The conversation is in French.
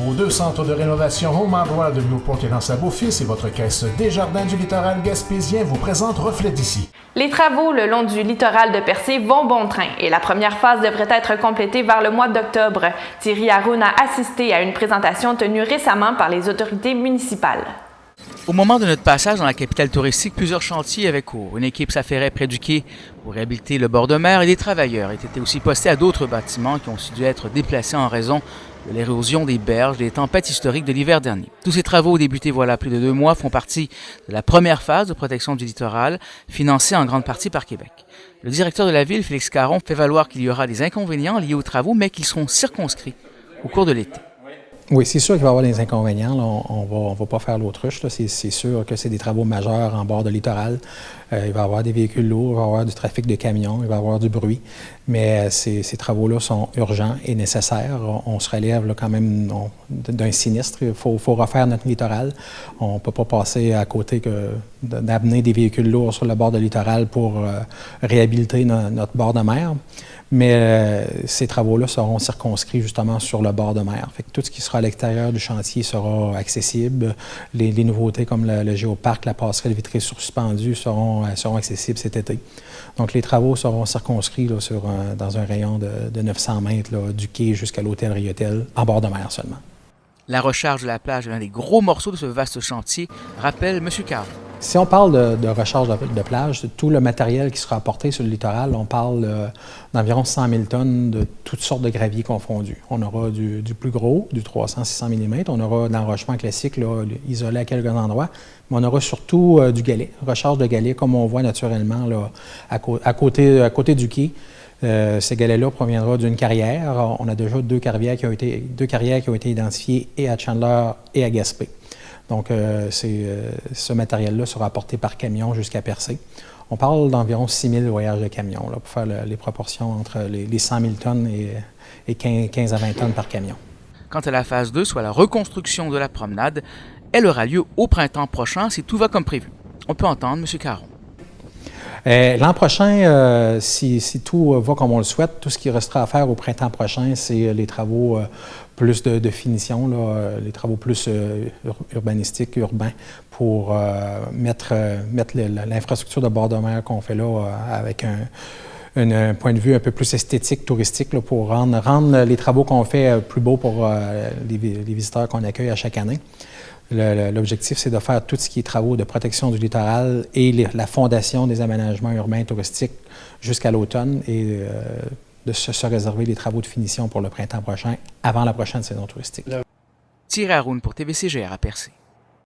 Vos 2 centres de rénovation Home Hardware de Newport et L'Anse-à-Beaufils et votre caisse Desjardins du littoral gaspésien vous présentent Reflet d'ici. Les travaux le long du littoral de Percé vont bon train et la première phase devrait être complétée vers le mois d'octobre. Thierry Haroun a assisté à une présentation tenue récemment par les autorités municipales. Au moment de notre passage dans la capitale touristique, plusieurs chantiers avaient cours. Une équipe s'affairait près du quai pour réhabiliter le bord de mer et des travailleurs étaient aussi postés à d'autres bâtiments qui ont dû être déplacés en raison de l'érosion des berges et des tempêtes historiques de l'hiver dernier. Tous ces travaux débutés voilà plus de 2 mois font partie de la première phase de protection du littoral, financée en grande partie par Québec. Le directeur de la ville, Félix Caron, fait valoir qu'il y aura des inconvénients liés aux travaux, mais qu'ils seront circonscrits au cours de l'été. Oui, c'est sûr qu'il va y avoir des inconvénients. Là. On va pas faire l'autruche. C'est sûr que c'est des travaux majeurs en bord de littoral. Il va y avoir des véhicules lourds, il va y avoir du trafic de camions, il va y avoir du bruit. Mais ces travaux-là sont urgents et nécessaires. On se relève là, quand même d'un sinistre. Il faut refaire notre littoral. On ne peut pas passer à côté d'amener des véhicules lourds sur le bord de littoral pour réhabiliter notre bord de mer. Mais ces travaux-là seront circonscrits justement sur le bord de mer. Fait que tout ce qui sera à l'extérieur du chantier sera accessible. Les nouveautés comme le géoparc, la passerelle vitrée suspendue seront accessibles cet été. Donc les travaux seront circonscrits là, dans un rayon de 900 mètres là, du quai jusqu'à l'hôtel Riotel, en bord de mer seulement. La recharge de la plage est l'un des gros morceaux de ce vaste chantier, rappelle M. Caron. Si on parle de recharge de plage, tout le matériel qui sera apporté sur le littoral, on parle d'environ 100 000 tonnes de toutes sortes de graviers confondus. On aura du plus gros, du 300-600 mm. On aura de l'enrochement classique, là, isolé à quelques endroits. Mais on aura surtout du galet, recharge de galet, comme on voit naturellement là, à côté du quai. Ces galets-là proviendront d'une carrière. On a déjà deux carrières qui ont été identifiées et à Chandler et à Gaspé. Donc, ce matériel-là sera apporté par camion jusqu'à Percé. On parle d'environ 6 000 voyages de camion là, pour faire les proportions entre les 100 000 tonnes et 15 à 20 tonnes par camion. Quant à la phase 2, soit la reconstruction de la promenade, elle aura lieu au printemps prochain si tout va comme prévu. On peut entendre M. Caron. L'an prochain, si tout va comme on le souhaite, tout ce qui restera à faire au printemps prochain, c'est les travaux plus de finition, là, les travaux plus urbanistiques, urbains, pour mettre l'infrastructure de bord de mer qu'on fait là avec un point de vue un peu plus esthétique, touristique, là, pour rendre les travaux qu'on fait plus beaux pour les visiteurs qu'on accueille à chaque année. L'objectif, c'est de faire tout ce qui est travaux de protection du littoral et la fondation des aménagements urbains et touristiques jusqu'à l'automne et de se réserver les travaux de finition pour le printemps prochain, avant la prochaine saison touristique. Thierry Haroun pour TVCGR à Percé.